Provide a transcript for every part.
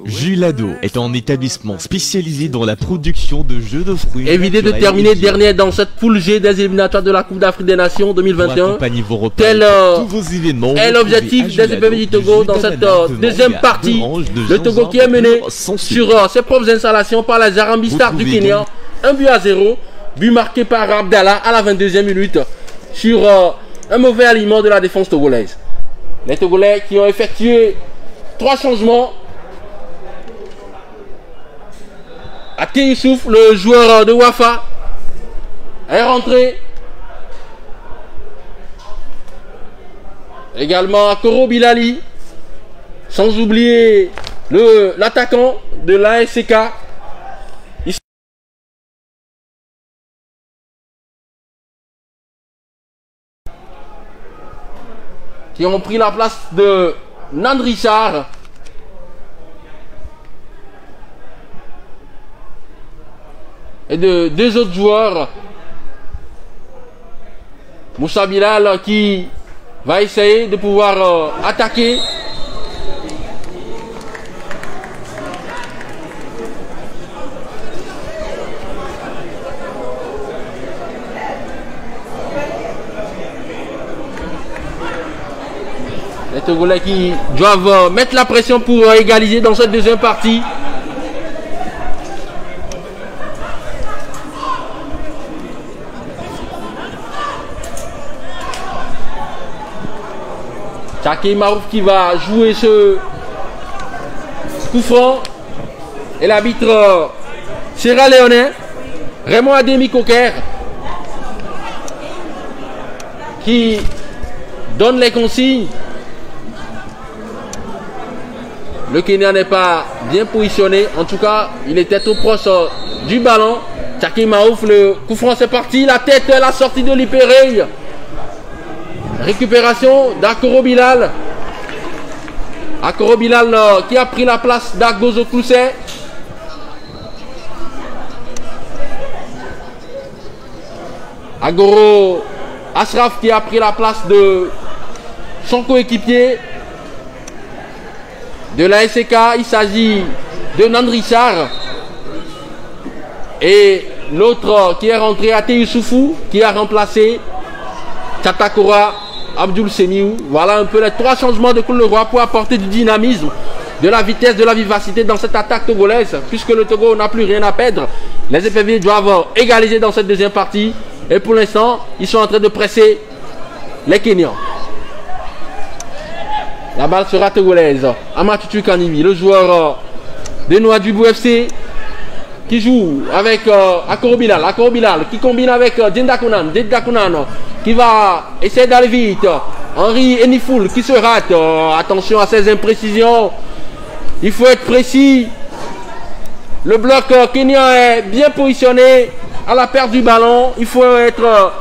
Julado est un établissement spécialisé dans la production de jeux de fruits. Évitez de terminer dernier dans cette poule G des éliminatoires de la Coupe d'Afrique des Nations 2021. Tel est l'objectif des EPV du Togo dans cette deuxième partie. Le Togo qui est mené sur ses propres installations par les Harambee Stars du Kenya. 1-0. But marqué par Abdallah à la 22e minute sur un mauvais aliment de la défense togolaise. Les Togolais qui ont effectué 3 changements. Ake Youssouf, le joueur de Wafa, est rentré. Également Akoro Bilali. Sans oublier l'attaquant de l'ASK. Qui ont pris la place de Nan Richard. Et de 2 autres joueurs. Moussa Bilal qui va essayer de pouvoir attaquer. Les Togolais qui doivent mettre la pression pour égaliser dans cette deuxième partie. Tchaki Marouf qui va jouer ce coup franc. Et l'arbitre Sierra Leone, Raymond Ademi Coker, qui donne les consignes. Le Kenya n'est pas bien positionné. En tout cas, il était trop proche du ballon. Tchaki Marouf, le coup franc, c'est parti. La tête, la sortie de l'Ipéré. Récupération d'Akoro Bilal. Akoro Bilal qui a pris la place d'Agozo Klousset. Agoro Ashraf qui a pris la place de son coéquipier de la SK. Il s'agit de Nan Richard. Et l'autre qui est rentré, Ate Youssoufou, qui a remplacé Chatakora Abdul Semiou. Voilà un peu les 3 changements de Couleur pour apporter du dynamisme, de la vitesse, de la vivacité dans cette attaque togolaise. Puisque le Togo n'a plus rien à perdre, les EPV doivent égaliser dans cette deuxième partie. Et pour l'instant, ils sont en train de presser les Kenyans. La balle sera togolaise. Amatutu Kanimi, le joueur de Nouadhibou FC, qui joue avec Akoro Bilal. Akoro Bilal qui combine avec Djendakunan. Djendakunan qui va essayer d'aller vite. Henri Enifoul qui se rate. Attention à ces imprécisions. Il faut être précis. Le bloc kenyan est bien positionné à la perte du ballon. Il faut être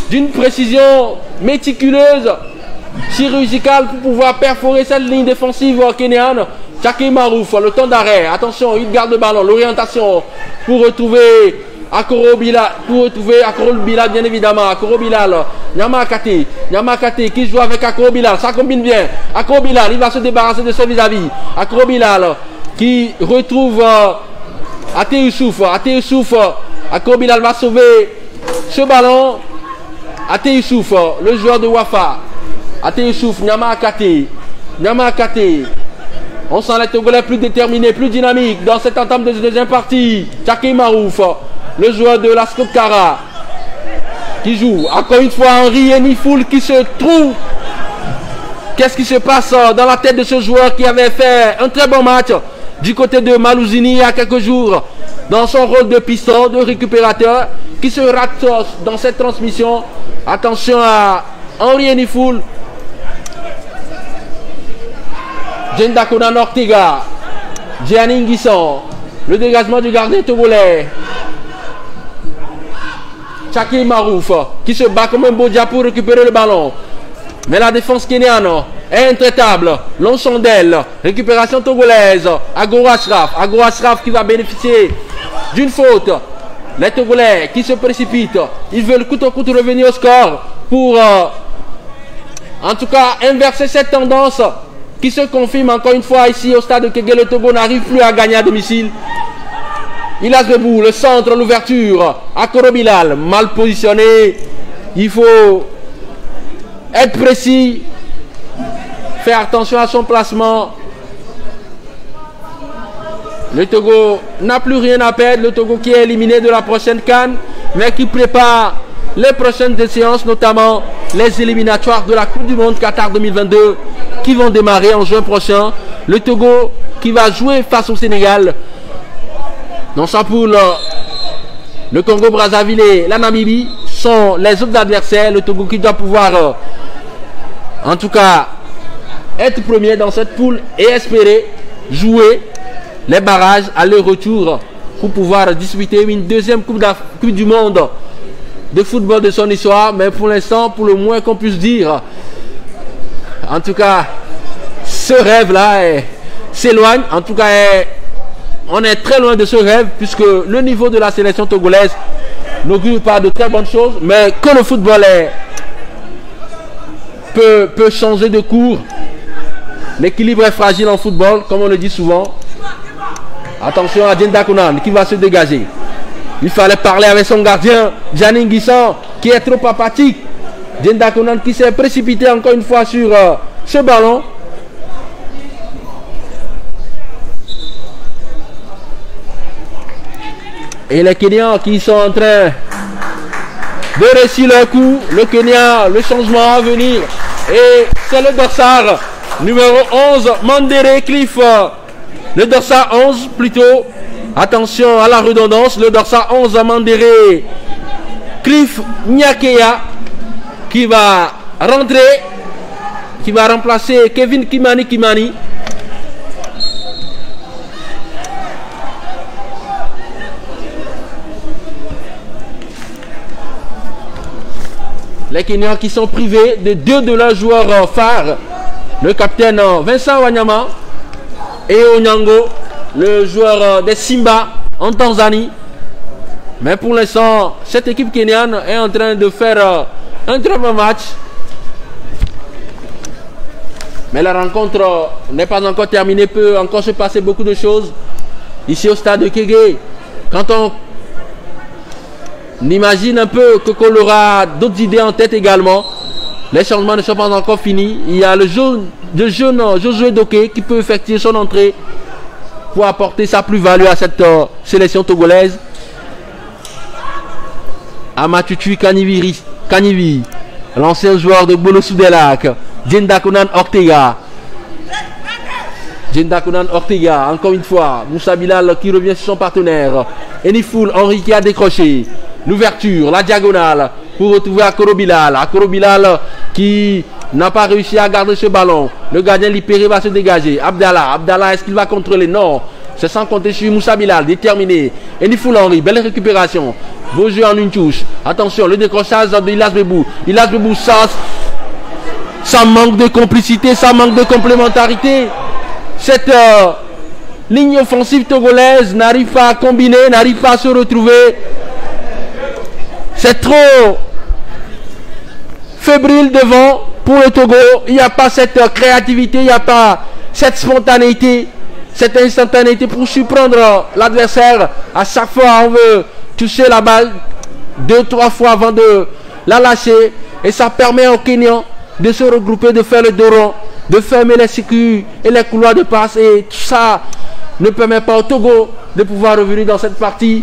d'une précision méticuleuse, chirurgicale pour pouvoir perforer cette ligne défensive kenyane. Tchaki Marouf, le temps d'arrêt. Attention, il garde le ballon. L'orientation pour retrouver Akoro Bilal. Pour retrouver Akoro Bilal, bien évidemment. Akoro Bilal. Nyama Kate. Nyama Kate qui joue avec Akoro Bilal. Ça combine bien. Akoro Bilal, il va se débarrasser de son vis-à-vis. Akoro Bilal qui retrouve Ate Youssouf. Ate Youssouf. Akoro Bilal va sauver ce ballon. Ate Youssouf, le joueur de Wafa. Ate Youssouf, Nyama Kate. Nyama Kate. On sent les Togolais plus déterminés, plus dynamiques dans cette entame de deuxième partie. Tchaki Marouf, le joueur de la Skopkara, qui joue. Encore une fois, Henri Enifoul qui se trouve. Qu'est-ce qui se passe dans la tête de ce joueur qui avait fait un très bon match du côté de Malouzini il y a quelques jours, dans son rôle de piston, de récupérateur, qui se rate dans cette transmission. Attention à Henri Enifoul. Djendakunan Ortega, Gianni Nguisson, le dégagement du gardien togolais. Tchaki Marouf qui se bat comme un Bodja pour récupérer le ballon. Mais la défense kenyane est intraitable. Long chandelle, récupération togolaise. Agoro Ashraf. Agoro Ashraf qui va bénéficier d'une faute. Les Togolais qui se précipitent. Ils veulent coûte que coûte revenir au score pour en tout cas inverser cette tendance qui se confirme encore une fois ici au stade de Kégué. Le Togo n'arrive plus à gagner à domicile. Ilas Bebou, le centre, l'ouverture. Akoro Bilal, mal positionné. Il faut être précis. Faire attention à son placement. Le Togo n'a plus rien à perdre. Le Togo qui est éliminé de la prochaine CAN, mais qui prépare les prochaines séances, notamment les éliminatoires de la Coupe du Monde Qatar 2022 qui vont démarrer en juin prochain. Le Togo qui va jouer face au Sénégal. Dans sa poule, le Congo-Brazzaville et la Namibie sont les autres adversaires. Le Togo qui doit pouvoir, en tout cas, être premier dans cette poule et espérer jouer les barrages aller-retour pour pouvoir disputer une deuxième Coupe du Monde de football de son histoire. Mais pour l'instant, pour le moins qu'on puisse dire, en tout cas, ce rêve-là s'éloigne. En tout cas, on est très loin de ce rêve puisque le niveau de la sélection togolaise n'augure pas de très bonnes choses. Mais que le football peut changer de cours. L'équilibre est fragile en football, comme on le dit souvent. Attention à Djenda Kounan qui va se dégager. Il fallait parler avec son gardien, Janine Guissan, qui est trop apathique. Djenda Kounan qui s'est précipité encore une fois sur ce ballon. Et les Kenyans qui sont en train de réussir leur coup. Le Kenya, le changement à venir. Et c'est le dossard numéro 11, Mandere Cliff. Le dossard 11 plutôt. Attention à la redondance. Le dossard 11, Mandere Cliff Nyakeya qui va rentrer. Qui va remplacer Kevin Kimani. Les Kenyans qui sont privés de deux de leurs joueurs phares. Le capitaine Vincent Wanyama et Onyango, le joueur des Simba en Tanzanie. Mais pour l'instant, cette équipe kenyane est en train de faire un très bon match. Mais la rencontre n'est pas encore terminée, peut encore se passer beaucoup de choses. Ici au stade de Kégué, quand on imagine un peu que qu'on aura d'autres idées en tête également. Les changements ne sont pas encore finis. Il y a le jeune Josué Doké qui peut effectuer son entrée pour apporter sa plus-value à cette sélection togolaise. Amatutu Kanivi, l'ancien joueur de Bolo Soudelac. Djenda Kounan Ortega, encore une fois. Moussa Bilal qui revient sur son partenaire. Enifoul Henri qui a décroché. L'ouverture, la diagonale pour retrouver Akoro Bilal. Akoro Bilal qui n'a pas réussi à garder ce ballon. Le gardien Lipéré va se dégager. Abdallah, est-ce qu'il va contrôler? Non. C'est sans compter sur Moussa Bilal, déterminé. Enifoul Henri, belle récupération. Beau jeu en une touche. Attention, le décrochage de Ilas Bebou. Ilas Bebou, ça manque de complicité, ça manque de complémentarité. Cette ligne offensive togolaise n'arrive pas à combiner, n'arrive pas à se retrouver. C'est trop fébrile devant pour le Togo. Il n'y a pas cette créativité, il n'y a pas cette spontanéité, cette instantanéité pour surprendre l'adversaire. À chaque fois, on veut toucher la balle 2-3 fois avant de la lâcher. Et ça permet aux Kenyans de se regrouper, de faire le dos rond, de fermer les circuits et les couloirs de passe. Et tout ça ne permet pas au Togo de pouvoir revenir dans cette partie.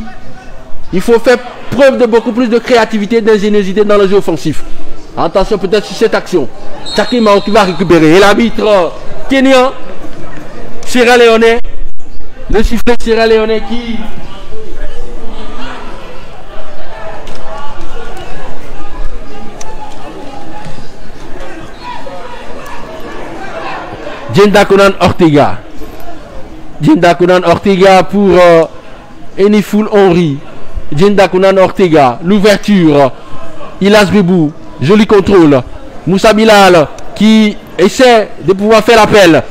Il faut faire preuve de beaucoup plus de créativité, d'ingéniosité dans le jeu offensif. Attention peut-être sur cette action. Chakimao qui va récupérer. Et l'arbitre kenyan, Sierra Leone, le sifflet Sierra Leone qui Djenda Kounan Ortega pour Enifoul Henri. Djenda Kounan Ortega, l'ouverture. Ilas Bebou, joli contrôle. Moussa Bilal qui essaie de pouvoir faire l'appel.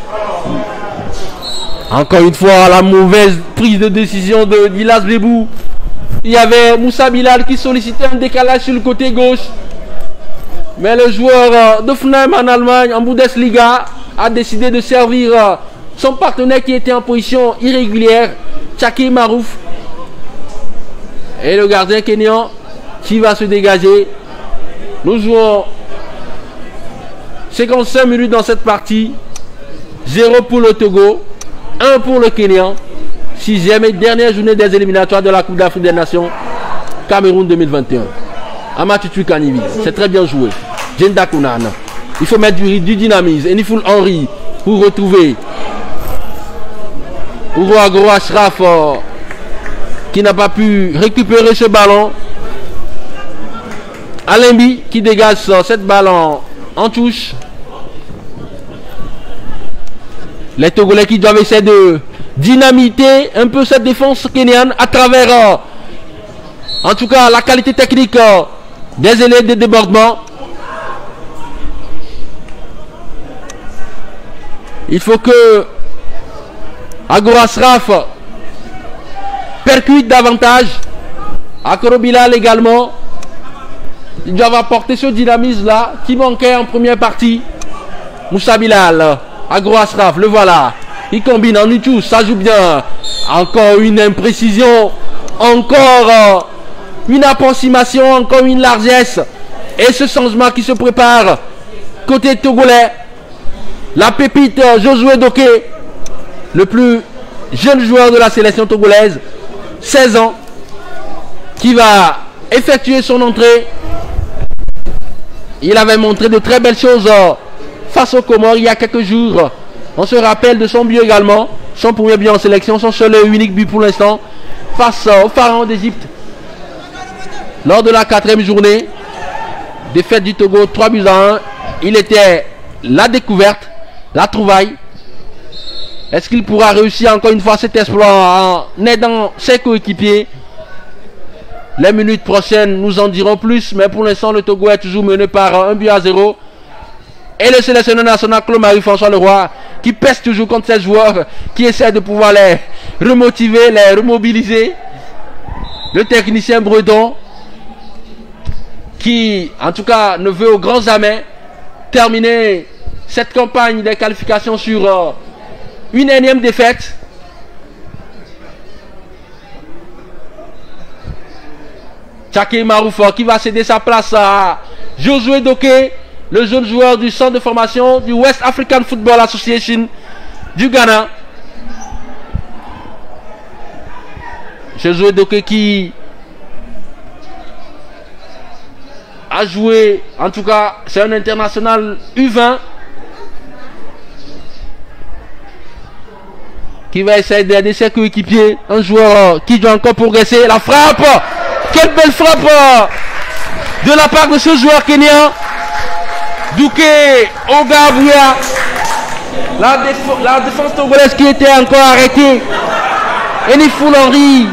Encore une fois, la mauvaise prise de décision de Ilas Bebou. Il y avait Moussa Bilal qui sollicitait un décalage sur le côté gauche. Mais le joueur de Fnaim en Allemagne, en Bundesliga, a décidé de servir son partenaire qui était en position irrégulière, Tchaki Marouf. Et le gardien kényan qui va se dégager. Nous jouons 55 minutes dans cette partie. 0 pour le Togo, 1 pour le Kenya. 6e et dernière journée des éliminatoires de la Coupe d'Afrique des Nations Cameroun 2021. Amatutu Kanivi, c'est très bien joué. Jenda Kounan. Il faut mettre du dynamisme. Enifoul Henry pour retrouver Ouro Agro Ashraf qui n'a pas pu récupérer ce ballon. Alembi qui dégage cette balle en touche. Les Togolais qui doivent essayer de dynamiter un peu cette défense kenyane à travers en tout cas la qualité technique des élèves de débordement. Il faut que Agro Ashraf percute davantage. Akoro Bilal également. Ils doivent apporter ce dynamisme là qui manquait en première partie. Moussa Bilal, Agro Ashraf, le voilà. Il combine en une ça joue bien. Encore une imprécision. Encore une approximation. Encore une largesse. Et ce changement qui se prépare côté togolais. La pépite Josué Doké, le plus jeune joueur de la sélection togolaise, 16 ans, qui va effectuer son entrée. Il avait montré de très belles choses face aux Comores il y a quelques jours. On se rappelle de son but également, son premier but en sélection, son seul et unique but pour l'instant, face au Pharaon d'Égypte. Lors de la 4e journée, défaite du Togo 3-1, il était la découverte, la trouvaille. Est-ce qu'il pourra réussir encore une fois cet exploit en aidant ses coéquipiers? Les minutes prochaines nous en dirons plus, mais pour l'instant le Togo est toujours mené par 1-0. Et le sélectionneur national Claude-Marie François Leroy qui pèse toujours contre ces joueurs, qui essaie de pouvoir les remotiver, les remobiliser. Le technicien Bredon qui en tout cas ne veut au grand jamais terminer cette campagne des qualifications sur une énième défaite. Tchaki Marouf qui va céder sa place à Josué Doké, le jeune joueur du centre de formation du West African Football Association du Ghana. Josué Doké qui a joué, en tout cas c'est un international U20 qui va essayer d'aider ses coéquipiers. Un joueur qui doit encore progresser. La frappe, quelle belle frappe de la part de ce joueur kenyan Douké Ogabouya. La défense togolaise qui était encore arrêtée. Enifoul Henry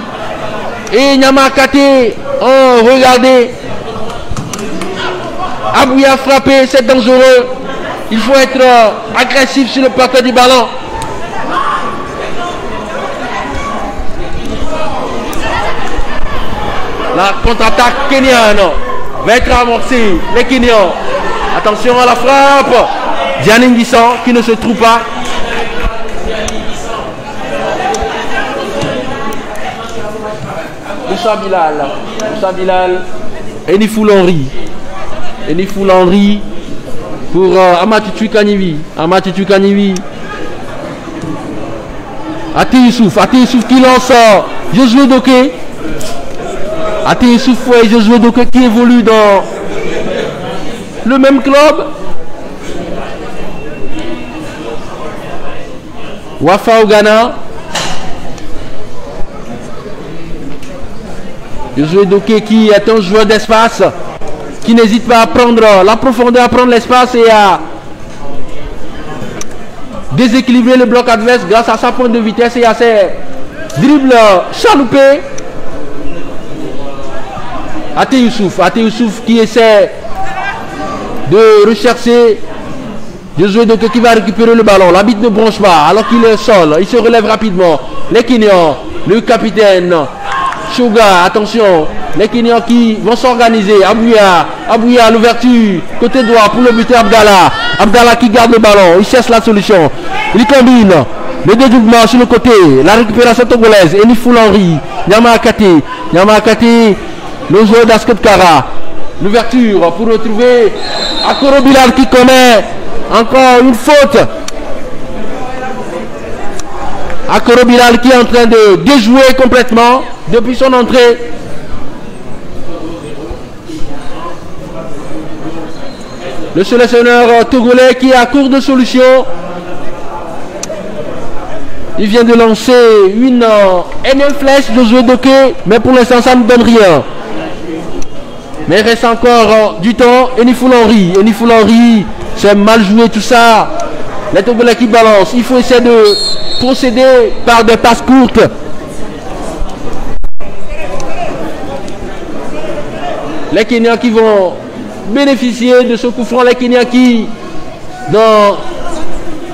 et Nyamakate ont regardé. Abouya frappé, c'est dangereux. Il faut être agressif sur le porteur du ballon. La contre-attaque kenyane va être amorcée. Les Kenyans, attention à la frappe. Diane Nguissan qui ne se trouve pas. Moussa Bilal. Enifoul Henry pour Amatutu Kanivi. Ati Youssouf qui lance Josué Doké. Ati Youssouf et Josué Doké qui évolue dans le même club. Wafa au Ghana. Josué Doké qui est un joueur d'espace, qui n'hésite pas à prendre la profondeur, à prendre l'espace et à déséquilibrer le bloc adverse grâce à sa pointe de vitesse et à ses dribbles chaloupés. Ati Youssouf qui essaie de rechercher Josué Doké qui va récupérer le ballon. L'arbitre ne bronche pas alors qu'il est au sol. Il se relève rapidement. Les Kenyans, le capitaine Suga, attention, Les Kenyans qui vont s'organiser. Abouya, l'ouverture. Côté droit pour le buteur Abdallah. Abdallah qui garde le ballon. Il cherche la solution. Il combine. Le dédoublement sur le côté. La récupération togolaise. Enifoul Henry. Nyama Akate. Le joueur d'Asket Kara. L'ouverture pour retrouver Akoro Bilal qui commet encore une faute. Akoro Bilal qui est en train de déjouer complètement depuis son entrée. Le sélectionneur togolais qui est à court de solution. Il vient de lancer une énième flèche de jouer Doké, mais pour l'instant ça ne donne rien. Mais il reste encore du temps. Enifoul Henry, c'est mal joué tout ça. Les Togolais qui balancent. Il faut essayer de procéder par des passes courtes. Les Kenyans qui vont bénéficier de ce coup franc. Les Kenyans qui, dans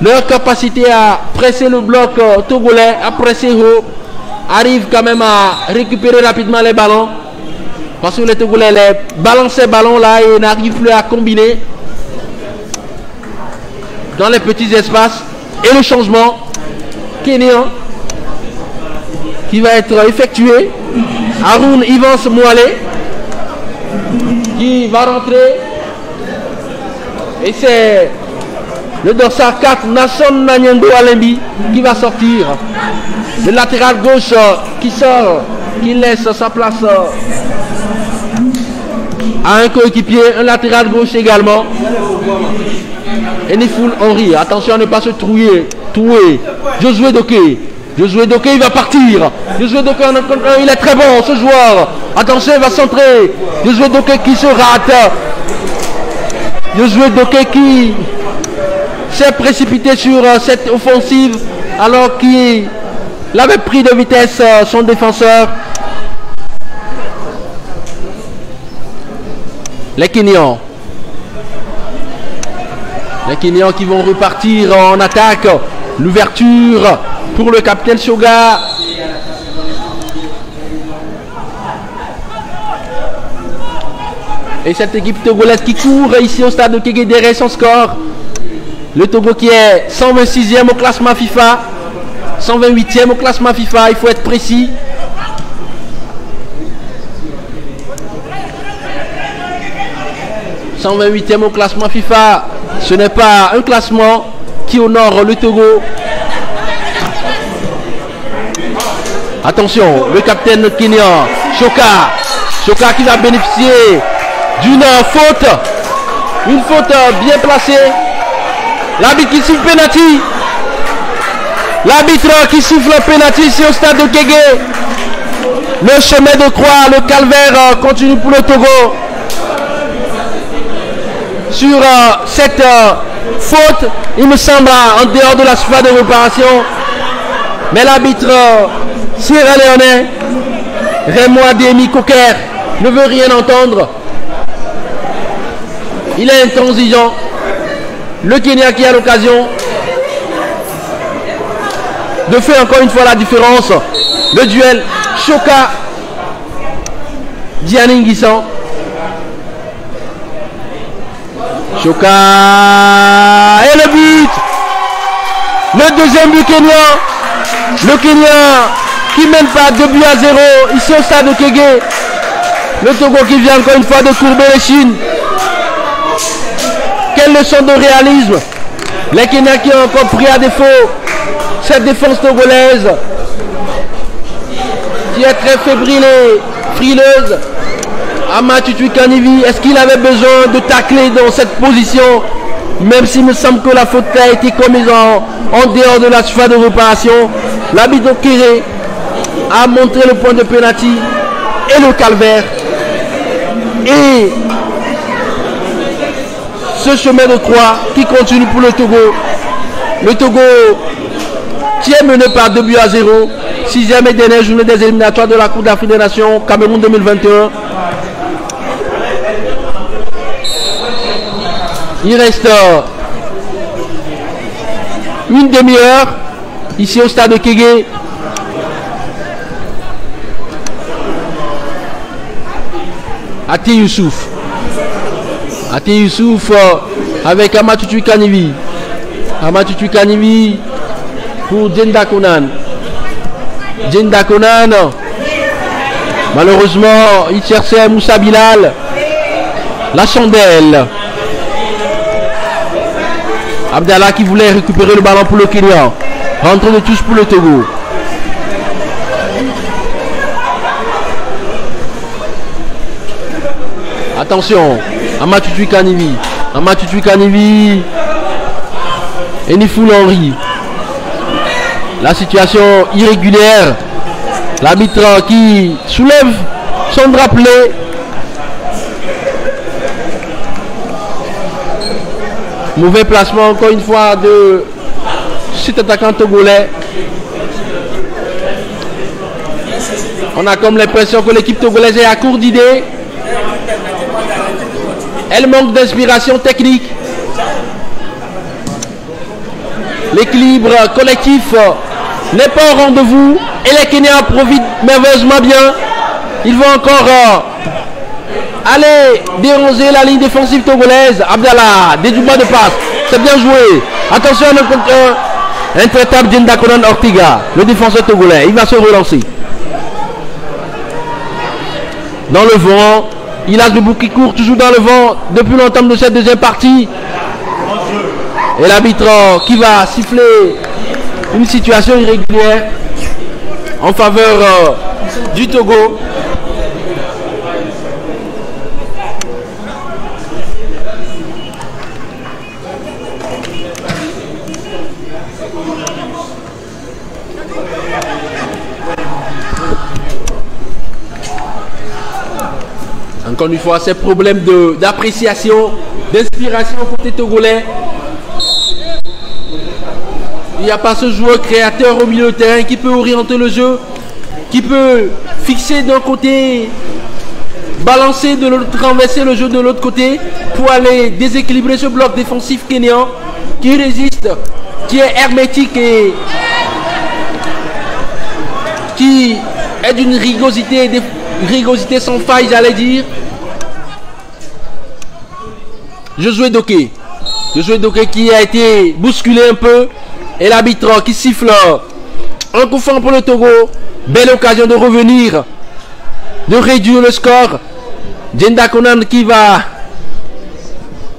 leur capacité à presser le bloc togolais, à presser haut, arrivent quand même à récupérer rapidement les ballons. Parce que les Togolais balancent ces ballons-là et n'arrivent plus à combiner dans les petits espaces. Et le changement kenyan qui va être effectué. Haroun Ivans Mouale qui va rentrer. Et c'est le dorsal 4, Nasson Nanyendo Alembi, qui va sortir. Le latéral gauche qui sort, qui laisse sa place à un coéquipier, un latéral gauche également. Enifoul Henry, attention à ne pas se trouer. Josué Doké, il va partir. Josué Doké en contre un, il est très bon ce joueur. Attention, il va centrer. Josué Doké qui se rate. Josué Doké qui s'est précipité sur cette offensive alors qu'il avait pris de vitesse son défenseur. Les Kenyans qui vont repartir en attaque. L'ouverture pour le capitaine Shoga. Et cette équipe togolaise qui court ici au stade de Kégué derrière son score. Le Togo qui est 126e au classement FIFA. 128e au classement FIFA, il faut être précis. « 128e au classement FIFA, ce n'est pas un classement qui honore le Togo. » Attention, le capitaine kenyan, Shoka qui va bénéficier d'une faute. Une faute bien placée. L'arbitre qui siffle penalty. L'arbitre qui siffle penalty ici au stade de Kégué. Le chemin de croix, le calvaire continue pour le Togo. Sur cette faute, il me semble en dehors de la surface de réparation. Mais l'arbitre sierra-léonais, Raymond Ademi Coquer, ne veut rien entendre. Il est intransigeant. Le Kenya qui a l'occasion de faire encore une fois la différence. Le duel Shoka Dianingisan. Shoka et le but. Le deuxième but kenyan. Le Kenya qui mène pas 2 buts à 0 ici au stade de Kégué. Le Togo qui vient encore une fois de courber les chines. Quelle leçon de réalisme. Les Kenyans qui ont encore pris à défaut cette défense togolaise qui est très fébrile et frileuse. Amatutu Kanivi, est-ce qu'il avait besoin de tacler dans cette position? Même s'il me semble que la faute a été commise en dehors de la surface de réparation. L'arbitre Kéré a montré le point de pénalty et le calvaire. Et ce chemin de croix qui continue pour le Togo. Le Togo qui est mené par 2 buts à 0. 6e et dernière journée des éliminatoires de la Coupe d'Afrique des Nations Cameroun 2021. Il reste une demi-heure ici au stade de Kégué. Ati Youssouf. Ati Youssouf avec Amatoutou Kanivi. Amatoutou Kanivi pour Djenda Konan. Djenda Konan. Malheureusement, il cherchait Moussa Bilal. La chandelle. Abdallah qui voulait récupérer le ballon pour le Kenya. Rentrée de touche pour le Togo. Attention, Amatoutou Kanivi. Amatoutou Kanivi. Et Nifoul Henry. La situation irrégulière. L'arbitre qui soulève son drapelet. Mauvais placement encore une fois de cet attaquant togolais. On a comme l'impression que l'équipe togolaise est à court d'idées. Elle manque d'inspiration technique. L'équilibre collectif n'est pas au rendez-vous et les Kenyans profitent merveilleusement bien. Ils vont encore aller déranger la ligne défensive togolaise. Abdallah, dédoublement de passe, c'est bien joué. Attention à le intraitable Djenda Konan Ortiga, le défenseur togolais, il va se relancer. Dans le vent, il a Debout qui court toujours dans le vent depuis l'entame de cette deuxième partie. Et l'arbitre qui va siffler une situation irrégulière en faveur du Togo. Encore une fois, ces problèmes d'appréciation, d'inspiration côté togolais. Il n'y a pas ce joueur créateur au milieu de terrain qui peut orienter le jeu, qui peut fixer d'un côté, balancer de l'autre, renverser le jeu de l'autre côté pour aller déséquilibrer ce bloc défensif kényan qui résiste, qui est hermétique et qui est d'une rigosité sans faille, j'allais dire. Josué Doké qui a été bousculé un peu. Et l'arbitre qui siffle un coup franc pour le Togo. Belle occasion de revenir, de réduire le score. Djenda Konan qui va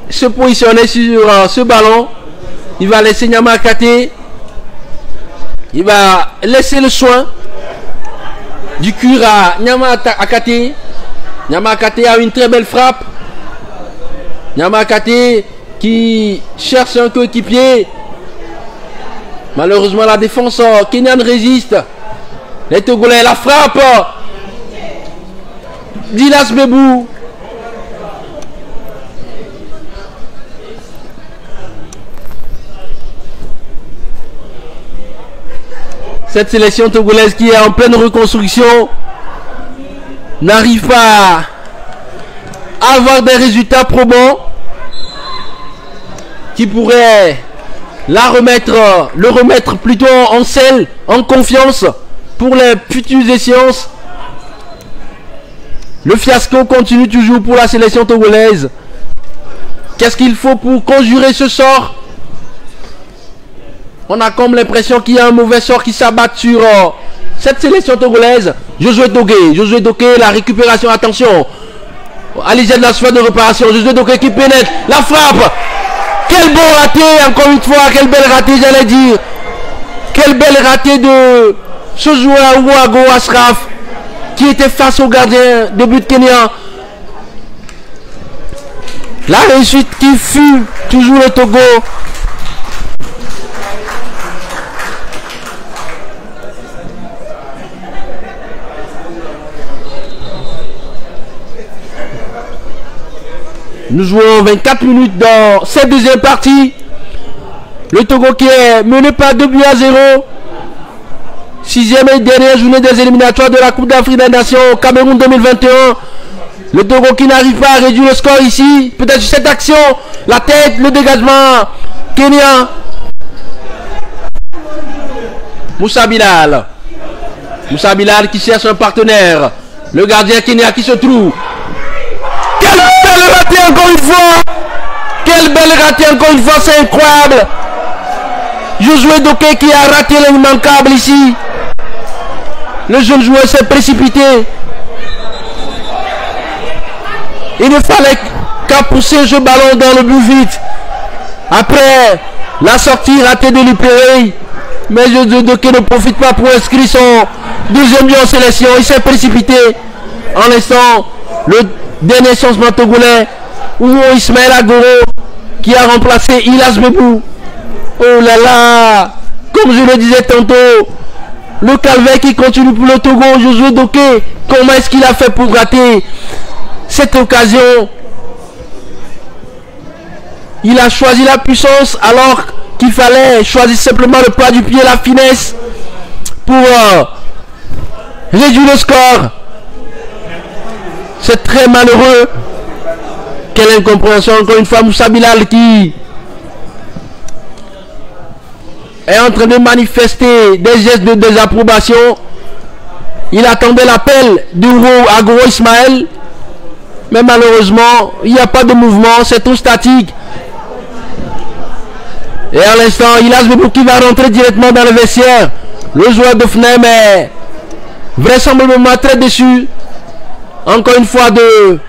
se positionner sur ce ballon. Il va laisser Nyama Kate. Il va laisser le soin du cure à Nyama Akate. Nyama Akate a une très belle frappe. Nyama Akate qui cherche un coéquipier. Malheureusement, la défense kenyane résiste. Les Togolais, la frappe d'Ilas Bebou. Cette sélection togolaise qui est en pleine reconstruction n'arrive pas à avoir des résultats probants qui pourraient le remettre plutôt en selle, en confiance pour les futures échéances. Le fiasco continue toujours pour la sélection togolaise. Qu'est-ce qu'il faut pour conjurer ce sort? On a comme l'impression qu'il y a un mauvais sort qui s'abat sur cette sélection togolaise. Josué Doké, la récupération, attention. Alizé de la sphère de réparation. Josué Doké qui pénètre, la frappe. Quel beau raté, encore une fois, quel bel raté, j'allais dire. Quel bel raté de ce joueur Ouago Ashraf qui était face au gardien de but kenyan. La réussite qui fut toujours le Togo. Nous jouons 24 minutes dans cette deuxième partie. Le Togo qui est mené par 2-0. 6e et dernière journée des éliminatoires de la Coupe d'Afrique des Nations au Cameroun 2021. Le Togo qui n'arrive pas à réduire le score ici. Peut-être cette action, la tête, le dégagement kenyan. Moussa Bilal. Moussa Bilal qui cherche un partenaire. Le gardien kenyan qui se trouve. raté encore une fois. Quel bel raté encore une fois, c'est incroyable. Josué Doké qui a raté l'immanquable ici. Le jeune joueur s'est précipité. Il ne fallait qu'à pousser ce ballon dans le but vite. Après la sortie ratée de l'Ipéré, mais Josué Doké ne profite pas pour inscrire son deuxième but en sélection. Il s'est précipité en laissant le dernier changement togolais, où Ismaël Agoro qui a remplacé Ilas Bebou. Oh là là, comme je le disais tantôt, le calvaire qui continue pour le Togo. Josué Doké, comment est-ce qu'il a fait pour rater cette occasion? Il a choisi la puissance alors qu'il fallait choisir simplement le poids du pied, la finesse pour réduire le score. C'est très malheureux. Quelle incompréhension encore une fois. Moussa Bilal qui est en train de manifester des gestes de désapprobation. Il attendait l'appel d'Uro Agoro Ismaël, mais malheureusement il n'y a pas de mouvement, c'est tout statique. Et à l'instant, Ilas Bebou qui va rentrer directement dans le vestiaire. Le joueur de FNEM est vraisemblablement très déçu encore une fois de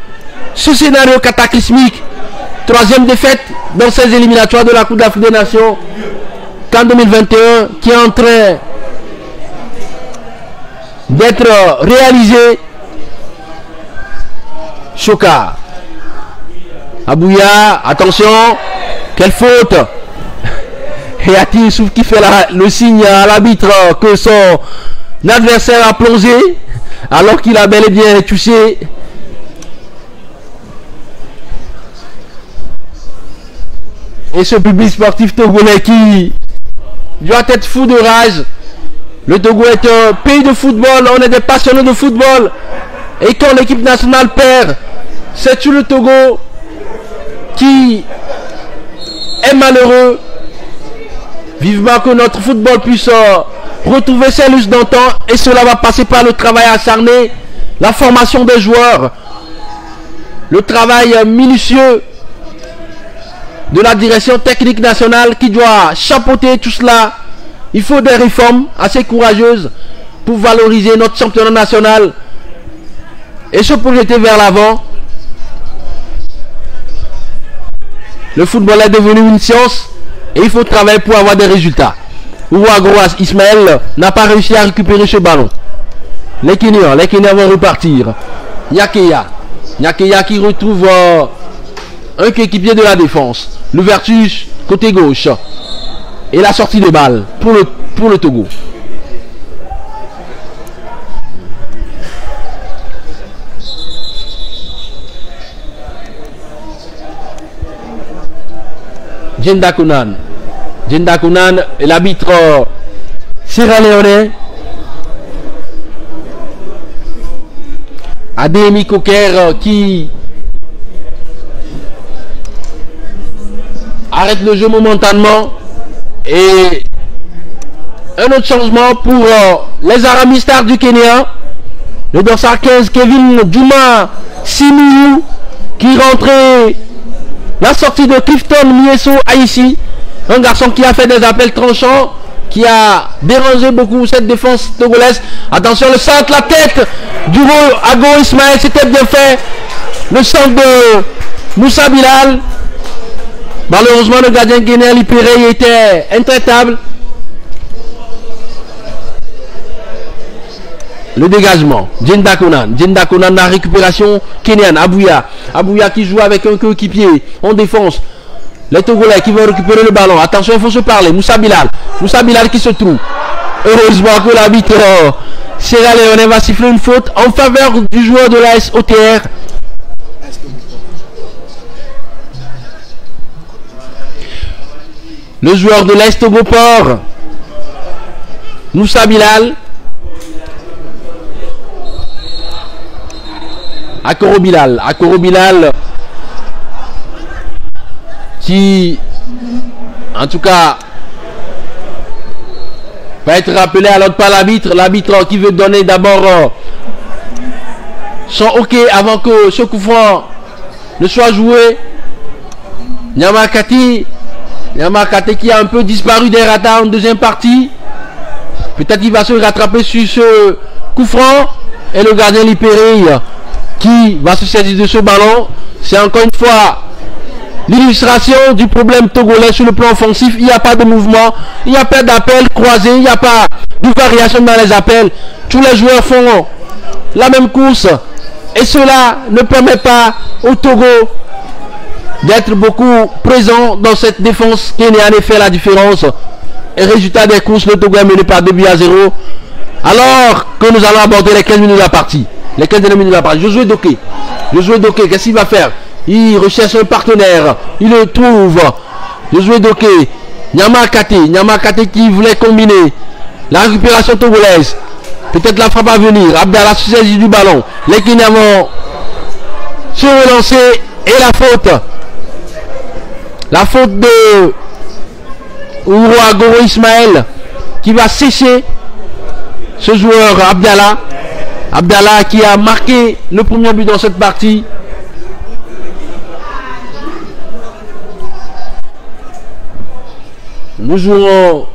ce scénario cataclysmique. Troisième défaite dans ces éliminatoires de la Coupe d'Afrique des Nations qu'en 2021, qui est en train d'être réalisé. Choka Abouya, attention, quelle faute. Et Ati Youssouf qui fait le signe à l'arbitre que son adversaire a plongé alors qu'il a bel et bien touché. Et ce public sportif togolais qui doit être fou de rage. Le Togo est un pays de football, on est des passionnés de football. Et quand l'équipe nationale perd, c'est tout le Togo qui est malheureux. Vivement que notre football puisse retrouver ses lustres d'antan, et cela va passer par le travail acharné, la formation des joueurs, le travail minutieux de la direction technique nationale qui doit chapeauter tout cela. Il faut des réformes assez courageuses pour valoriser notre championnat national et se projeter vers l'avant. Le football est devenu une science et il faut travailler pour avoir des résultats. Ouagro Ismaël n'a pas réussi à récupérer ce ballon. Les Kenyans vont repartir. Nyakeya qui retrouve un coéquipier de la défense. L'ouverture côté gauche. Et la sortie de balle pour le Togo. Djenda Kounan et l'arbitre sierra-léonais Ademi Koker qui arrête le jeu momentanément. Et un autre changement pour les Harambee Stars du Kenya. Le dorsal 15 Kevin Juma Simiyu qui rentrait la sortie de Clifton Mieso Aïssi, un garçon qui a fait des appels tranchants, qui a dérangé beaucoup cette défense togolaise. Attention, le centre, la tête du Agoro Ismaël, c'était bien fait. Le centre de Moussa Bilal. Malheureusement, le gardien guinéen Lipéré était intraitable. Le dégagement. Djenda Kounan, la récupération kenyane. Abouya qui joue avec un coéquipier en défense. Les Togolais qui vont récupérer le ballon. Attention, il faut se parler. Moussa Bilal qui se trouve. Heureusement que l'arbitre sierra-léonais va siffler une faute en faveur du joueur de l'AS OTR. Le joueur de l'Est Togoport, Moussa Bilal. Akoro Bilal qui en tout cas va être rappelé à l'autre par l'arbitre qui veut donner d'abord son OK avant que ce coup franc ne soit joué. Niamakate qui a un peu disparu des radars en deuxième partie. Peut-être qu'il va se rattraper sur ce coup franc. Et le gardien Lipéré qui va se saisir de ce ballon. C'est encore une fois l'illustration du problème togolais sur le plan offensif. Il n'y a pas de mouvement, il n'y a pas d'appel croisé, il n'y a pas de variation dans les appels. Tous les joueurs font la même course. Et cela ne permet pas au Togo d'être beaucoup présent dans cette défense qui en effet la différence. Et résultat des courses, le Togo est mené par 2-0. Alors que nous allons aborder les 15 minutes de la partie. Les 15 minutes de la partie. Josué Doké, qu'est-ce qu'il va faire? Il recherche un partenaire. Il le trouve. Josué Doké. Niamakate qui voulait combiner. La récupération togolaise. Peut-être la frappe à venir. Abdallah se saisit du ballon. Les Kenyans vont se relancer. Et la faute. La faute de Ouro Agoro Ismaël qui va sécher ce joueur Abdallah. Abdallah qui a marqué le premier but dans cette partie. Nous jouons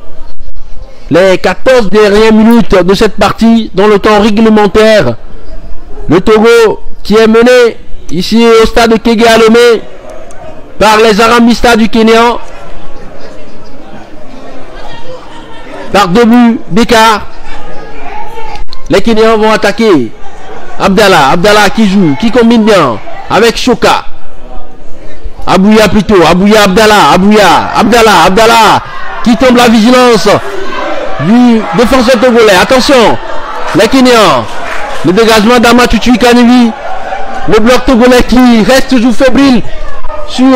les 14 dernières minutes de cette partie dans le temps réglementaire. Le Togo qui est mené ici au stade de Kege Alomé par les Arambistas du Kenya par 2 buts d'écart. Les Kenyans vont attaquer. Abdallah qui joue, qui combine bien avec Choka. Abouya plutôt, Abdallah qui tombe la vigilance du défenseur togolais. Attention, les Kenyans, le dégagement d'Amatutu Kanivi, le bloc togolais qui reste toujours fébrile sur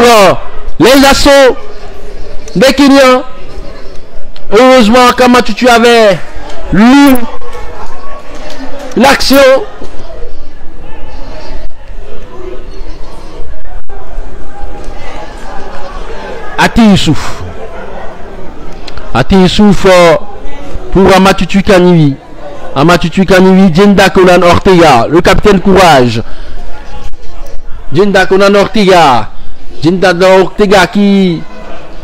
les assauts des Kenyans. Heureusement qu'Amatutu avait lu l'action. Ati Youssouf pour Amatutu Kanivi. Djenda Konan Ortega, le capitaine courage. Djenda Konan Ortega. Qui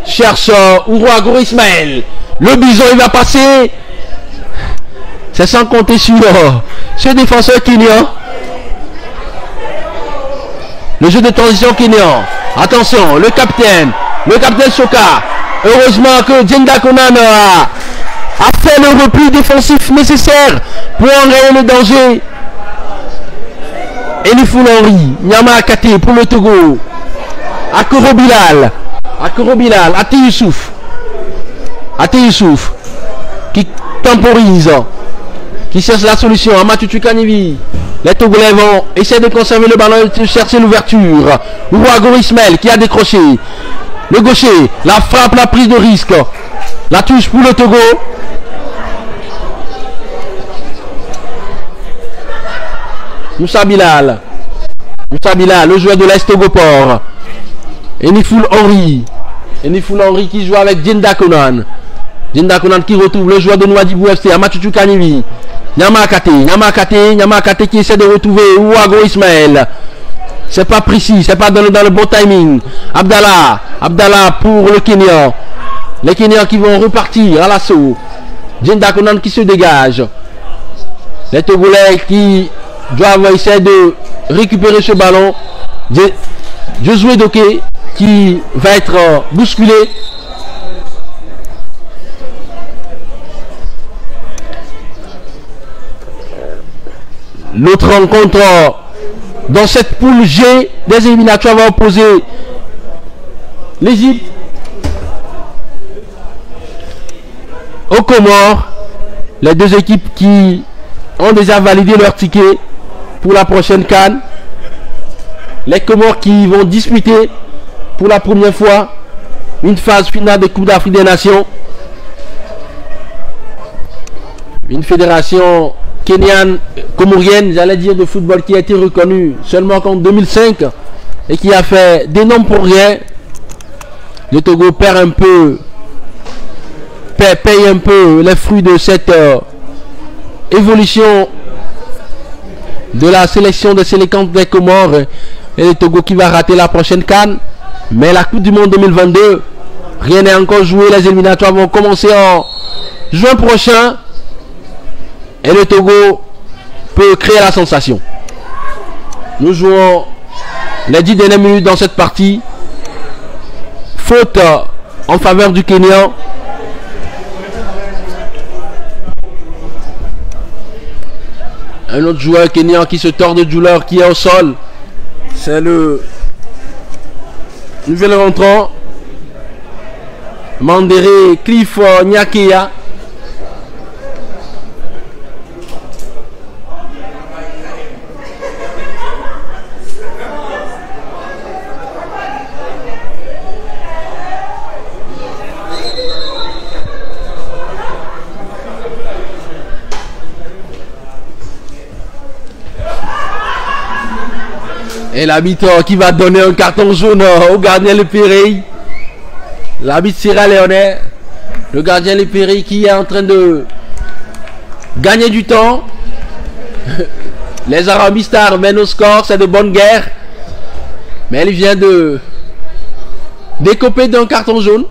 cherche Ouro Agoro Ismaël. Le bison il va passer. C'est sans compter sur ce défenseur kenyan. Le jeu de transition kenyan. Attention, le capitaine Choka. Heureusement que Djenda Konan a fait le repli défensif nécessaire pour enrayer le danger. Elifoul Henry, Niamakate pour le Togo. Akoro Bilal, Ati Youssouf qui temporise, qui cherche la solution. Amatutu Kanivi. Les Togolais vont essayer de conserver le ballon et de chercher l'ouverture. Ouro Agoro Ismaël qui a décroché. Le gaucher, la frappe, la prise de risque. La touche pour le Togo. Moussa Bilal, le joueur de l'Est Togoport. Elifoul Henry qui joue avec Djenda Konan qui retrouve le joueur de Nouadhibou FC, Amatutu Kanivi. Niamakate qui essaie de retrouver Ouro Agoro Ismaël. C'est pas précis, c'est pas dans le bon timing. Abdallah pour le Kenya. Les Kenyans qui vont repartir à l'assaut. Djenda Konan qui se dégage. Les Togolais qui doivent essayer de récupérer ce ballon. Josué Doké qui va être bousculé. L'autre rencontre dans cette poule G des éliminatoires va opposer l'Égypte aux Comores. Les deux équipes qui ont déjà validé leur ticket pour la prochaine CAN. Les Comores qui vont disputer pour la première fois une phase finale de Coupe d'Afrique des Nations. Une fédération kenyane, comorienne, j'allais dire, de football qui a été reconnue seulement qu'en 2005 et qui a fait d'énormes progrès. Le Togo perd un peu, paye un peu les fruits de cette évolution de la sélection de Sélécante des Comores. Et le Togo qui va rater la prochaine CAN. Mais la Coupe du Monde 2022, rien n'est encore joué. Les éliminatoires vont commencer en juin prochain. Et le Togo peut créer la sensation. Nous jouons les 10 dernières minutes dans cette partie. Faute en faveur du Kenya. Un autre joueur kenyan qui se tord de douleur, qui est au sol. C'est le nouvel rentrant. Mandere Cliff Nyakeya. Et l'arbitre qui va donner un carton jaune au gardien Lepere. L'arbitre Sierra Leone. Le gardien Lepere qui est en train de gagner du temps. Les Arabes Stars mènent au score, c'est de bonne guerre. Mais il vient de décoper d'un carton jaune.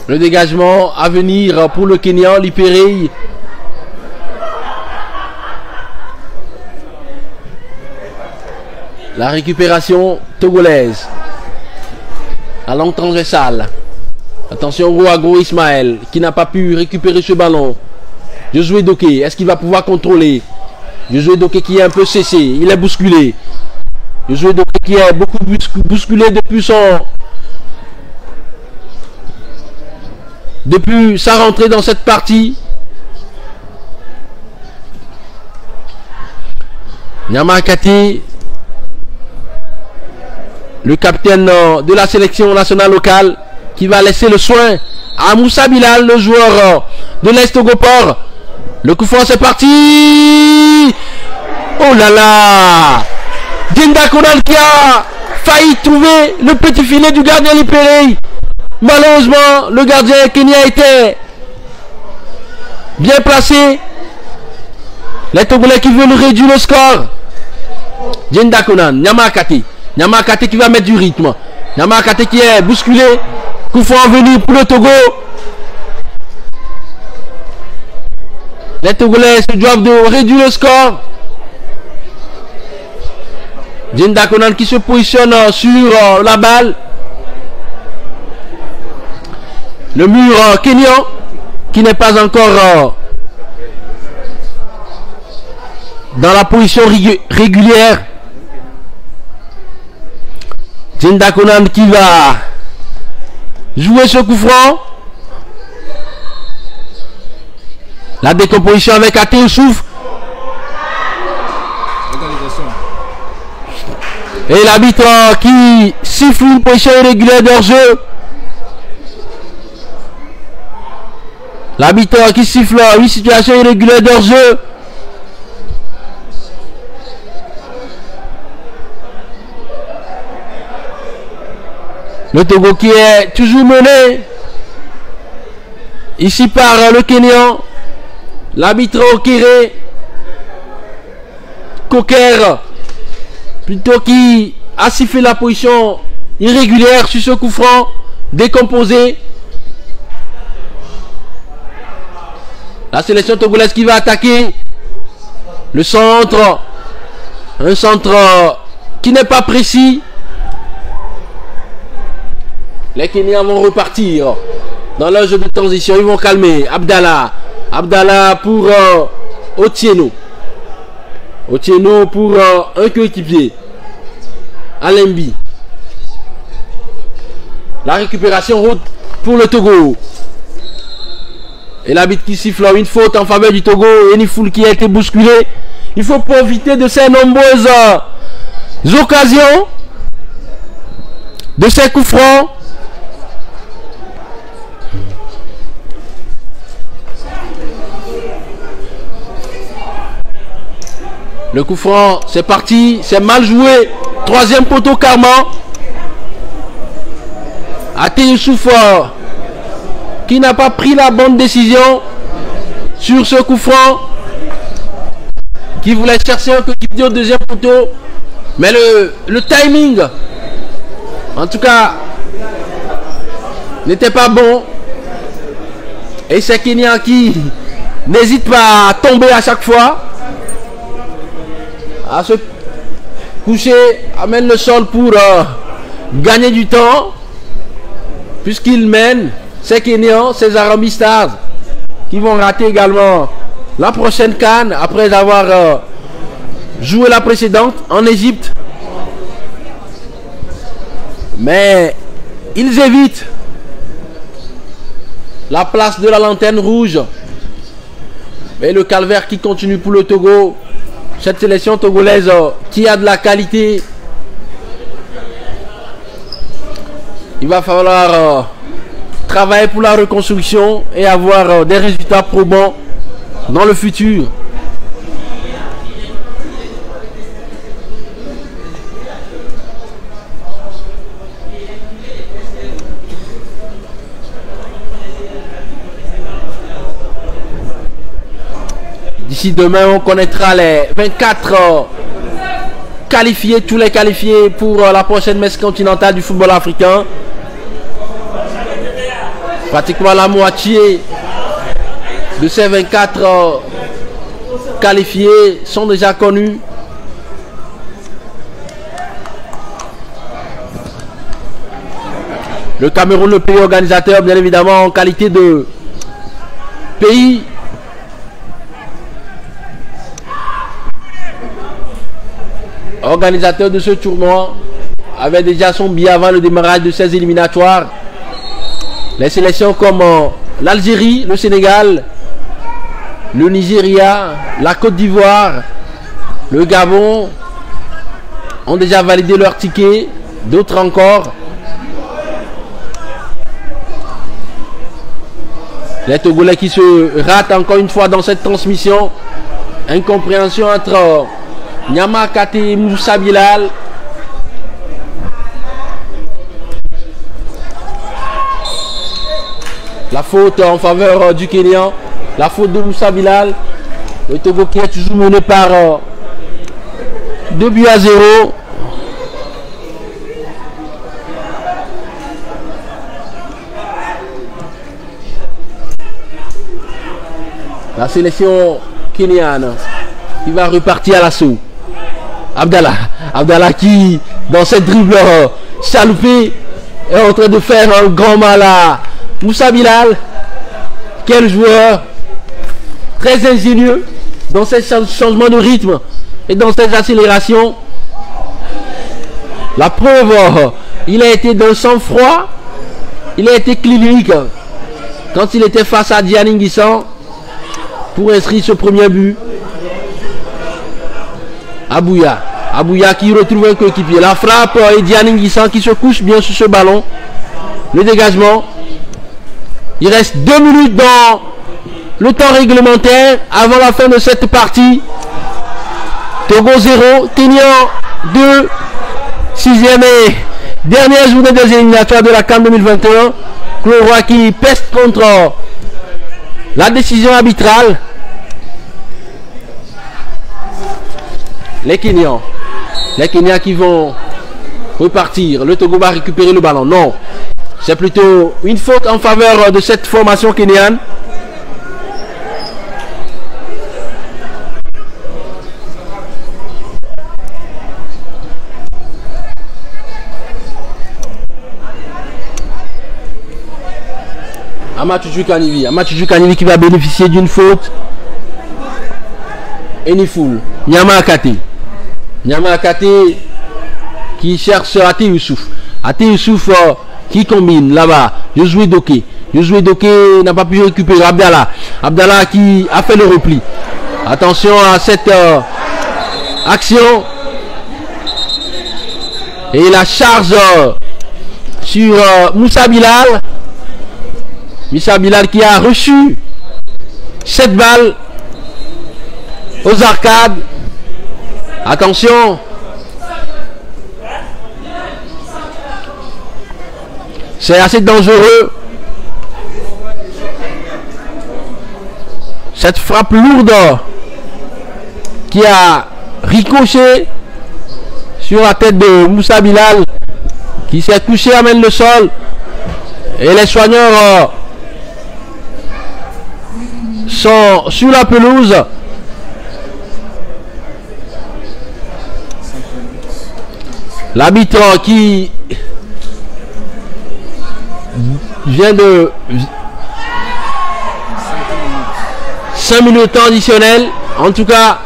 Le dégagement à venir pour le Kenyan, Lipere. La récupération togolaise. À longue transversale. Attention Rouago Ismaël qui n'a pas pu récupérer ce ballon. Josué Doké, est-ce qu'il va pouvoir contrôler? Josué Doké qui est un peu cessé, il est bousculé. Josué Doké qui est beaucoup bousculé depuis sa rentrée dans cette partie. Nyamakati, le capitaine de la sélection nationale locale, qui va laisser le soin à Moussa Bilal, le joueur de l'Est Togoport. Le coup franc, c'est parti. Oh là là, Dinda Konal qui a failli trouver le petit filet du gardien Lipere. Malheureusement, le gardien Kenya était bien placé. Les Togolais qui veulent réduire le score. Dinda Konal, Nyamakati. Nyamakati qui va mettre du rythme. Nyamakati qui est bousculé. Coup franc venu pour le Togo. Les Togolais se doivent de réduire le score. Dinda Konal qui se positionne sur la balle. Le mur kenyan qui n'est pas encore dans la position régulière. Dinda Konal qui va jouer ce coup franc. La décomposition avec Ate Youssouf. Et l'arbitre qui siffle une position irrégulière d'hors-jeu. L'arbitre qui siffle une situation irrégulière d'hors-jeu. Le Togo qui est toujours mené ici par le Kenyan. L'arbitre Okere Koker plutôt qui a sifflé la position irrégulière sur ce coup franc décomposé. La sélection togolaise qui va attaquer le centre. Un centre qui n'est pas précis. Les Kenyans vont repartir dans leur jeu de transition. Ils vont calmer. Abdallah. Abdallah pour Otieno. Otieno pour un coéquipier. Alembi. La récupération route pour le Togo. Et l'arbitre qui siffle une faute en faveur du Togo. Enifoul qui a été bousculé. Il faut profiter de ces nombreuses occasions. De ces coups francs. Le coup franc, c'est parti. C'est mal joué. Troisième poteau Karma. Ate Youssouf qui n'a pas pris la bonne décision sur ce coup franc, qui voulait chercher un coéquipier au deuxième poteau, mais le timing, en tout cas, n'était pas bon. Et c'est Kenyan qui n'hésite pas à tomber à chaque fois, à se coucher, amène le sol pour gagner du temps, puisqu'il mène. C'est Kenyan, ces Harambee Stars qui vont rater également la prochaine CAN après avoir joué la précédente en Égypte. Mais ils évitent la place de la lanterne rouge. Et le calvaire qui continue pour le Togo. Cette sélection togolaise qui a de la qualité. Il va falloir travailler pour la reconstruction et avoir des résultats probants dans le futur. D'ici demain, on connaîtra les 24 qualifiés, tous les qualifiés pour la prochaine messe continentale du football africain. Pratiquement la moitié de ces 24 qualifiés sont déjà connus. Le Cameroun, le pays organisateur, bien évidemment, en qualité de pays organisateur de ce tournoi, avait déjà son billet avant le démarrage de ces éliminatoires. Les sélections comme l'Algérie, le Sénégal, le Nigeria, la Côte d'Ivoire, le Gabon ont déjà validé leur ticket, d'autres encore. Les Togolais qui se ratent encore une fois dans cette transmission. Incompréhension entre Nyama Kate et Moussa Bilal. La faute en faveur du Kenyan. La faute de Moussa Bilal. Le Togo qui est toujours mené par 2-0. La sélection kenyane qui va repartir à l'assaut. Abdallah qui, dans cette dribble chaloupée, est en train de faire un grand mal à Moussa Bilal. Quel joueur très ingénieux dans ces changements de rythme et dans ces accélérations. La preuve, il a été d'un sang-froid, il a été clinique quand il était face à Diani Nguissan pour inscrire ce premier but. Abouya qui retrouve un coéquipier. La frappe et Diani Nguissan qui se couche bien sur ce ballon. Le dégagement. Il reste 2 minutes dans le temps réglementaire avant la fin de cette partie. Togo 0, Kenyan 2. 6e et dernière journée des éliminatoires de la CAN 2021. Claude Roy qui peste contre la décision arbitrale. Les Kenyans qui vont repartir. Le Togo va récupérer le ballon. Non, c'est plutôt une faute en faveur de cette formation kenyane. Amatouju Kanivi qui va bénéficier d'une faute. Enifoul. Nyama Akate qui cherche Ate Youssouf. Ate Youssouf qui combine là-bas. Josué Doké n'a pas pu récupérer Abdallah qui a fait le repli. Attention à cette action. Et la charge sur Moussa Bilal. Moussa Bilal qui a reçu cette balle aux arcades. Attention. C'est assez dangereux. Cette frappe lourde qui a ricoché sur la tête de Moussa Bilal, qui s'est couché à même le sol. Et les soigneurs sont sur la pelouse. L'arbitre qui vient de 5 minutes temps additionnel, en tout cas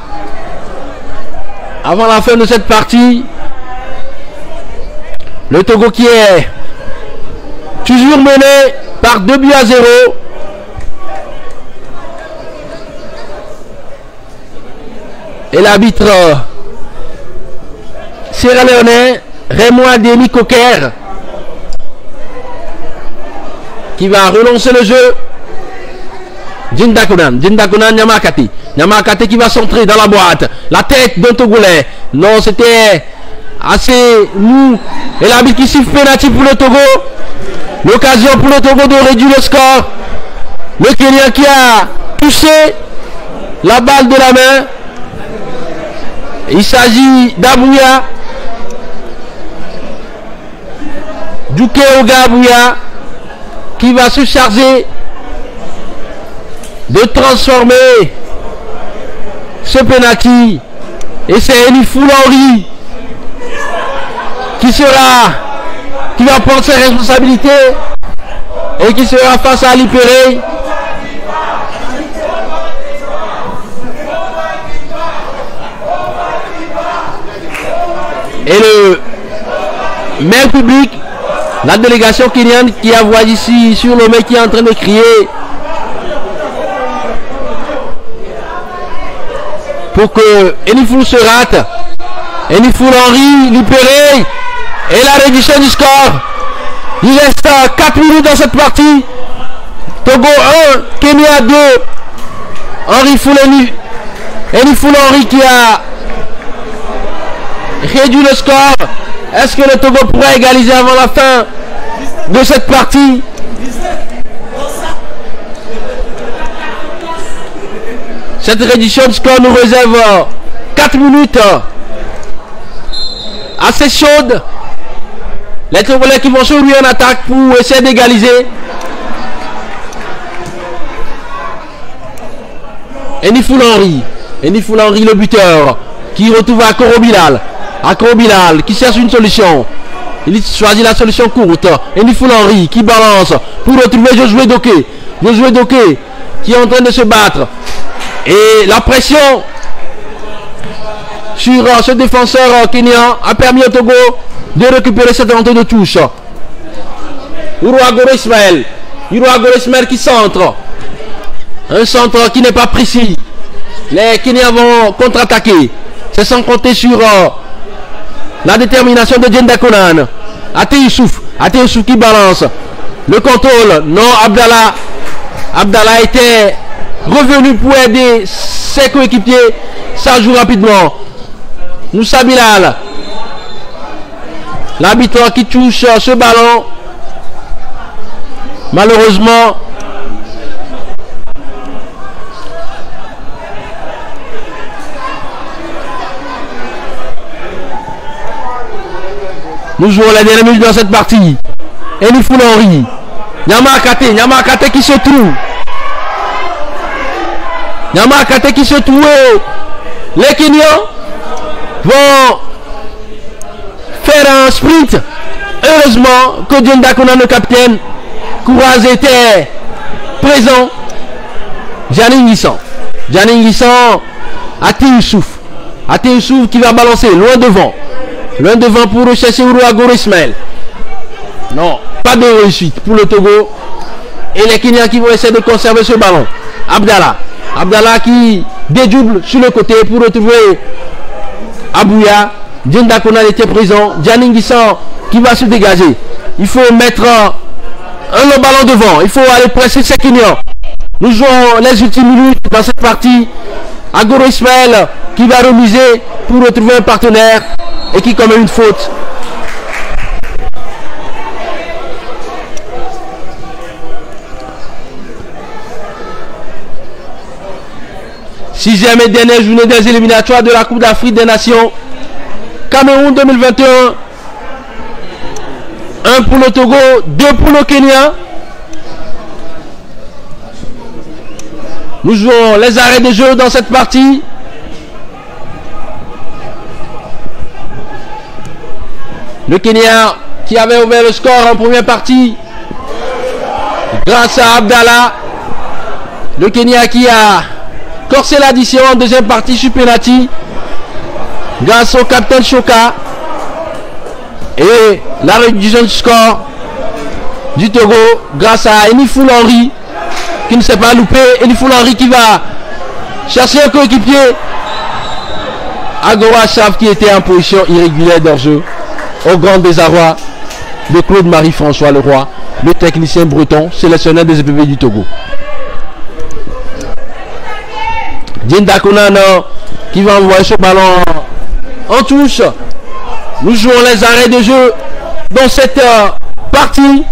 avant la fin de cette partie. Le Togo qui est toujours mené par 2-0. Et l'arbitre sierra-léonais Raymond Adémi Cocker qui va relancer le jeu. Jindakunan Nyamakati. Nyamakati qui va centrer dans la boîte. La tête d'un Togolais. Non, c'était assez mou. Et l'arbitre qui siffle penalty pour le Togo. L'occasion pour le Togo de réduire le score. Le Kenyan qui a poussé la balle de la main. Il s'agit d'Abouya. Duke Oga Abouya qui va se charger de transformer ce penalty. Et c'est Enifou Henry qui va prendre ses responsabilités et qui sera face à Lipéré. Et le maire public, la délégation kenyane qui a voix ici sur le mec qui est en train de crier pour que Enifou se rate. Enifou Henry, Lipéré, et la réduction du score. Il reste 4 minutes dans cette partie. Togo 1, Kenya 2. Enifou Henry qui a réduit le score. Est-ce que le Togo pourrait égaliser avant la fin de cette partie? Cette réduction de score nous réserve 4 minutes assez chaudes. Les Togolais qui vont se ruer en attaque pour essayer d'égaliser. Enifou Henry, le buteur, qui retrouve Akoro Bilal. Akoro Bilal qui cherche une solution. Il choisit la solution courte. Enifou Henry qui balance pour retrouver Josué Doké. Josué Doké qui est en train de se battre. Et la pression sur ce défenseur kenyan a permis au Togo de récupérer cette entrée de touche. Uruagoro Ismaël qui centre. Un centre qui n'est pas précis. Les Kenyans vont contre-attaquer. C'est sans compter sur la détermination de Djendakonan. Ate Youssouf qui balance. Le contrôle. Non, Abdallah était revenu pour aider ses coéquipiers. Ça joue rapidement. Moussa Bilal. L'arbitre qui touche ce ballon. Malheureusement, nous jouons la dernière minute dans cette partie. Enifou Henry. Nyamakate qui se trouve. Les Kenyans vont faire un sprint. Heureusement que Djendakona, le capitaine, Courage était présent. Janing Gissan, Ate Youssouf qui va balancer loin devant pour rechercher Uruagoro Ismaël. Non, pas de réussite pour le Togo. Et les Kenyans qui vont essayer de conserver ce ballon. Abdallah qui dédouble sur le côté pour retrouver Abouya. Djendakona était présent. Janing Gissan qui va se dégager. Il faut mettre le ballon devant. Il faut aller presser ces Kenyans. Nous jouons les ultimes minutes dans cette partie. Agoro Ismaël qui va remiser pour retrouver un partenaire et qui commet une faute. 6e et dernière journée des éliminatoires de la Coupe d'Afrique des Nations. Cameroun 2021. 1 pour le Togo, 2 pour le Kenya. Nous jouons les arrêts de jeu dans cette partie. Le Kenya qui avait ouvert le score en première partie grâce à Abdallah. Le Kenya qui a corsé l'addition en deuxième partie sur penalty grâce au capitaine Choka. Et la réduction du score du Togo grâce à Enifoul Henry qui ne s'est pas loupé. Enifoul Henry qui va chercher un coéquipier. Agora Chav qui était en position irrégulière d'hors-jeu au grand désarroi de Claude-Marie-François Leroy, le technicien breton sélectionneur des EPV du Togo. Dinda Konano qui va envoyer ce ballon en touche. Nous jouons les arrêts de jeu dans cette partie.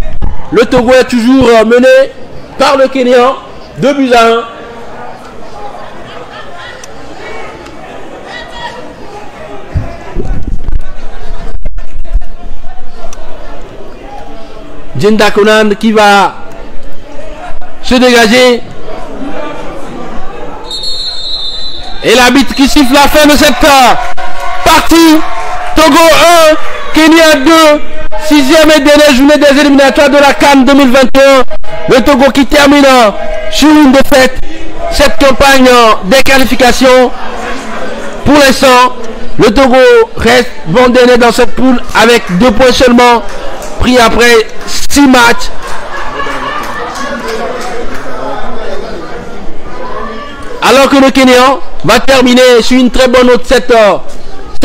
Le Togo est toujours mené par le Kenya, 2-1. Jinda Konan qui va se dégager. Et l'arbitre qui siffle la fin de cette partie. Togo 1, Kenya 2, 6e et dernière journée des éliminatoires de la CAN 2021. Le Togo qui termine sur une défaite cette campagne des qualifications. Pour l'instant, le Togo reste bon dernier dans cette poule avec 2 points seulement pris après 6 matchs. Alors que le Kenya va terminer sur une très bonne note cette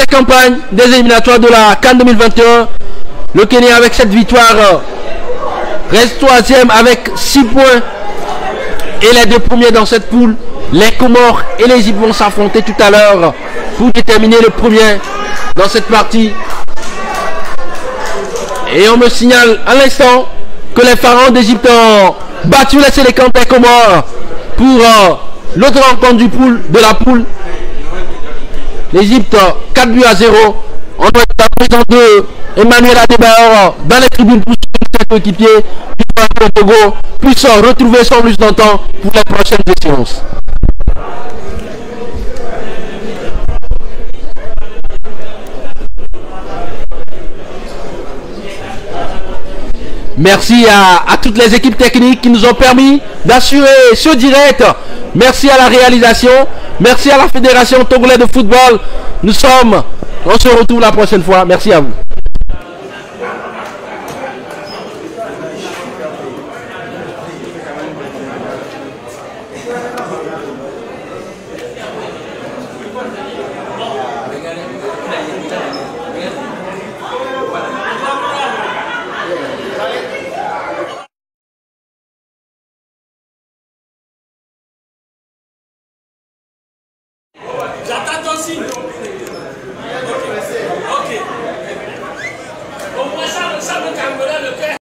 campagne des éliminatoires de la CAN 2021. Le Kenya avec cette victoire reste 3e avec 6 points. Et les 2 premiers dans cette poule, les Comores et l'Égypte vont s'affronter tout à l'heure pour déterminer le premier dans cette partie. Et on me signale à l'instant que les pharaons d'Égypte ont battu les Sélécans des Comores pour l'autre rencontre de la poule. L'Égypte 4-0. On doit être présent de Emmanuel Adebayor dans les tribunes pour ses coéquipiers. Le Togo puisse retrouver son plus d'antan pour les prochaines échéances. Merci à toutes les équipes techniques qui nous ont permis d'assurer ce direct. Merci à la réalisation. Merci à la Fédération Togolaise de football. On se retrouve la prochaine fois. Merci à vous. J'attends ton signe. Ok. Au moins ça me calmera le cœur.